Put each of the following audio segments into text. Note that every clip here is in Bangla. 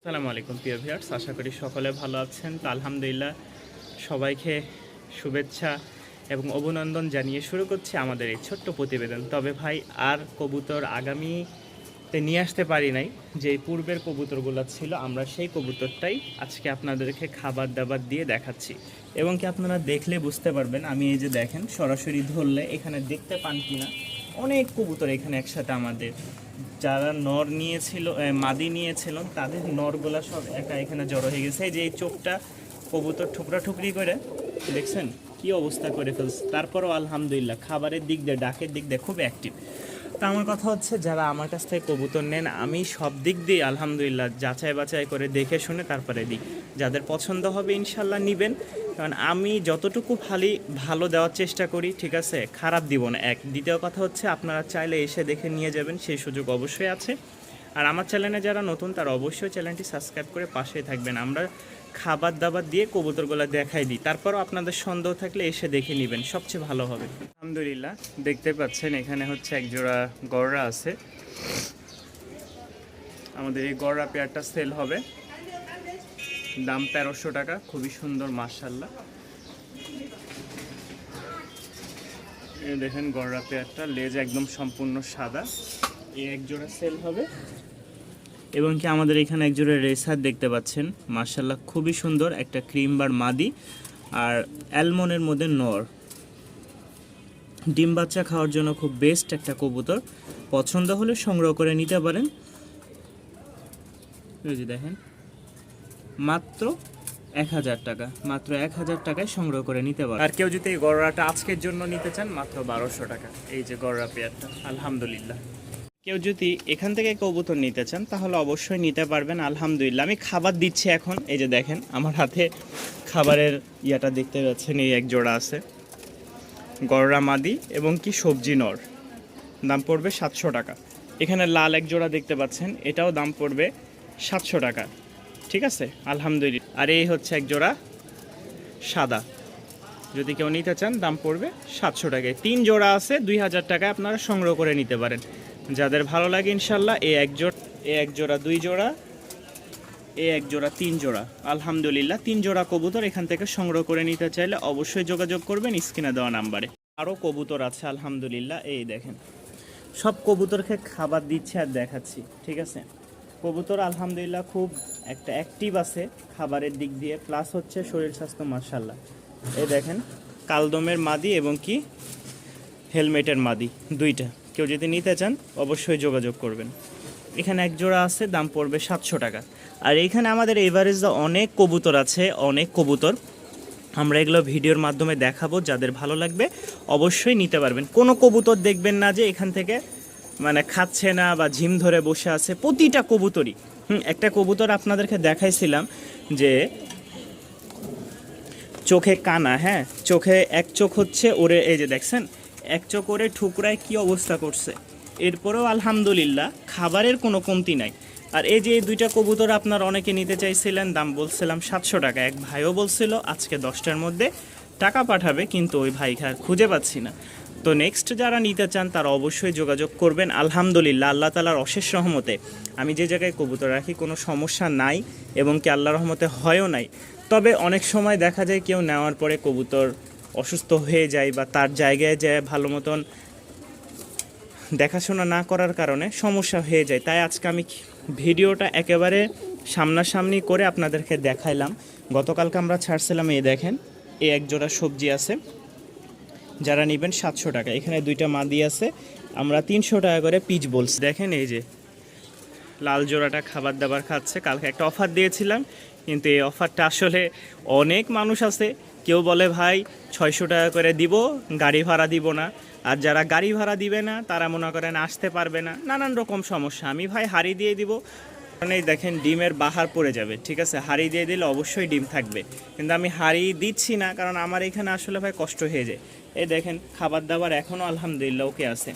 আসসালামু আলাইকুম প্রিয় ভিউয়ার্স, আশা করি সকলে ভালো আছেন। তো আলহামদুলিল্লাহ, সবাইকে শুভেচ্ছা এবং অভিনন্দন জানিয়ে শুরু করছি আমাদের এই ছোট্ট প্রতিবেদন। তবে ভাই, আর কবুতর আগামীতে নিয়ে আসতে পারি নাই। যে পূর্বের কবুতরগুলো ছিল, আমরা সেই কবুতরটাই আজকে আপনাদেরকে খাবার দাবার দিয়ে দেখাচ্ছি। এবং কি আপনারা দেখলে বুঝতে পারবেন, আমি এই যে দেখেন সরাসরি ধরলে এখানে দেখতে পান কিনা, অনেক কবুতর এখানে একসাথে আমাদের। যারা নর নিয়েছিল, মাদি নিয়েছিল, তাদের নরগুলা সব একা এখানে জড়ো হয়ে গেছে। এই যে এই চোখটা কবুতর ঠুকরা ঠুকরি করে দেখছেন কি অবস্থা করে ফেলছে। তারপরও আলহামদুলিল্লাহ খাবারের দিক দিয়ে, ডাকের দিক দিয়ে খুব অ্যাক্টিভ। তা আমার কথা হচ্ছে, যারা আমার কাছ থেকে কবুতর নেন, আমি সব দিক দিয়ে আলহামদুলিল্লাহ যাচাই বাছাই করে দেখে শুনে তারপরে দিই। যাদের পছন্দ হবে ইনশাল্লাহ নেবেন, কারণ আমি যতটুকু ভালো দেওয়ার চেষ্টা করি, ঠিক আছে, খারাপ দিব না। দ্বিতীয় কথা হচ্ছে, আপনারা চাইলে এসে দেখে নিয়ে যাবেন, সেই সুযোগ অবশ্যই আছে। আর আমার চ্যানেলে যারা নতুন, তারা অবশ্যই চ্যানেলটি সাবস্ক্রাইব করে পাশেই থাকবেন। আমরা খাবার দাবার দিয়ে কবুতরগুলো দেখাই দিই, তারপরও আপনাদের সন্দেহ থাকলে এসে দেখে নেবেন, সবচেয়ে ভালো হবে। আলহামদুলিল্লাহ, দেখতে পাচ্ছেন এখানে হচ্ছে একজোড়া গররা আছে। আমাদের এই গররা পেয়ারটা সেল হবে, দাম 1300 টাকা। খুবই সুন্দর মাশাআল্লাহ। এই দেখেন গররা পেয়ারটা, লেজ একদম সম্পূর্ণ সাদা। এই একজোড়া সেল হবে। এবং কি আমাদের এখানে একজোড়া রেসার দেখতে পাচ্ছেন, মাশাআল্লাহ খুবই সুন্দর, একটা ক্রিম বার মাদি আর অ্যালমনের মধ্যে নর। ডিম বাচ্চা খাওয়ার জন্য খুব বেস্ট একটা কবুতর। পছন্দ হলে সংগ্রহ করে নিতে পারেন। এই যে দেখেন, মাত্র 1000 টাকা, মাত্র 1000 টাকায় সংগ্রহ করে নিতে পারেন। আর কেউ যদি এই গররাটা আজকের জন্য নিতে চান, মাত্র 1200 টাকা। এই যে গররা পেয়ারটা আলহামদুলিল্লাহ। কেউ যদি এখান থেকে কবুতর নিতে চান, তাহলে অবশ্যই নিতে পারবেন আলহামদুলিল্লাহ। আমি খাবার দিচ্ছি এখন। এই যে দেখেন আমার হাতে খাবারের ইয়াটা দেখতে পাচ্ছেন, এই এক জোড়া আছে গররা মাদি এবং কি সবজি নর। দাম পড়বে 700 টাকা। এখানে লাল এক জোড়া দেখতে পাচ্ছেন, এটাও দাম পড়বে 700 টাকা। ঠিক আছে আলহামদুলিল্লাহ। আর এই হচ্ছে এক জোড়া সাদা, যদি কেউ নিতে চান দাম পড়বে 700 টাকায়। 3 জোড়া আছে, 2000 টাকায় আপনারা সংগ্রহ করে নিতে পারেন। যাদের ভালো লাগে ইনশাল্লাহ, এই এক জোড়া 2 জোড়া, এই এক জোড়া 3 জোড়া, আলহামদুলিল্লাহ 3 জোড়া কবুতর এখান থেকে সংগ্রহ করে নিতে চাইলে অবশ্যই যোগাযোগ করবেন স্ক্রিনে দেওয়া নাম্বারে। আরও কবুতর আছে আলহামদুলিল্লাহ। এই দেখেন সব কবুতরকে খাবার দিচ্ছে আর দেখাচ্ছি, ঠিক আছে। কবুতর আলহামদুলিল্লাহ খুব একটা অ্যাক্টিভ আছে খাবারের দিক দিয়ে, প্লাস হচ্ছে শরীর স্বাস্থ্য মাশাআল্লাহ। এই দেখেন কালদমের মাদি এবং কি হেলমেটের মাদি, দুইটা। কেউ যদি নিতে চান অবশ্যই যোগাযোগ করবেন। এখানে এক জোড়া আছে, দাম পড়বে 700 টাকা। আর এইখানে আমাদের এভারেজে অনেক কবুতর আছে, অনেক কবুতর। আমরা এগুলো ভিডিওর মাধ্যমে দেখাবো, যাদের ভালো লাগবে অবশ্যই নিতে পারবেন। কোনো কবুতর দেখবেন না যে এখান থেকে মানে খাচ্ছে না বা ঝিম ধরে বসে আছে, প্রতিটা কবুতরই। একটা কবুতর আপনাদেরকে দেখাইছিলাম যে চোখে কানা, হ্যাঁ চোখে এক চোখ হচ্ছে ওরে, এই যে দেখছেন এক চোখ ওরে ঠুকরায় কি অবস্থা করছে। এরপরেও আলহামদুলিল্লাহ খাবারের কোনো কমতি নাই। আর এই যে এই দুইটা কবুতর আপনারা অনেকে নিতে চাইছিলেন, দাম বলছিলাম 700 টাকা। এক ভাইও বলছিল আজকে 10টার মধ্যে টাকা পাঠাবে, কিন্তু ওই ভাই খুঁজে পাচ্ছি না। তো নেক্সট যারা নিতে চান তারা অবশ্যই যোগাযোগ করবেন। আলহামদুলিল্লাহ আল্লাহ তাআলার অশেষ রহমতে আমি যে জায়গায় কবুতর রাখি কোনো সমস্যা নাই, এবং কি আল্লাহর রহমতে হয়ও নাই। তবে অনেক সময় দেখা যায় কেউ নেওয়ার পরে কবুতর অসুস্থ হয়ে যায় বা তার জায়গায় যায় ভালো মতন দেখাশোনা না করার কারণে সমস্যা হয়ে যায়। তাই আজকে আমি ভিডিওটা একেবারে সামনাসামনি করে আপনাদেরকে দেখাইলাম। গতকালকে আমরা ছাড়ছিলাম, এই দেখেন এই এক জোড়া সবজি আছে, যারা নেবেন 700 টাকা। এখানে দুইটা মাদি আছে, আমরা 300 টাকা করে পিচ বলছি। দেখেন এই যে লাল জোড়াটা খাবার দাবার খাচ্ছে। কালকে একটা অফার দিয়েছিলাম, কিন্তু এই অফারটা আসলে অনেক মানুষ আছে, কেউ বলে ভাই 600 টাকা করে দিব, গাড়ি ভাড়া দিব না। আর যারা গাড়ি ভাড়া দিবে না তারা মনে করেন আসতে পারবে না, নানান রকম সমস্যা। আমি ভাই হাড়ি দিয়ে দিব, কারণ এই দেখেন ডিমের বাহার পড়ে যাবে, ঠিক আছে। হাড়ি দিয়ে দিলে অবশ্যই ডিম থাকবে, কিন্তু আমি হাড়ি দিচ্ছি না, কারণ আমার এখানে আসলে ভাই কষ্ট হয়ে যায়। এই দেখেন খাবার দাবার এখনও আলহামদুলিল্লাহ ওকে আছে।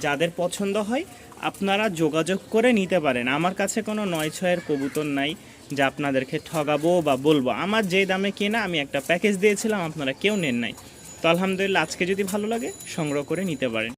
যাদের পছন্দ হয় আপনারা যোগাযোগ করে নিতে পারেন। আমার কাছে কোনো 9-6-এর কবুতর নাই যা আপনাদেরকে ঠগাবো বা বলবো। আমার যে দামে কেনা আমি একটা প্যাকেজ দিয়েছিলাম, আপনারা কেউ নেন নাই। তো আলহামদুলিল্লাহ আজকে যদি ভালো লাগে সংগ্রহ করে নিতে পারেন।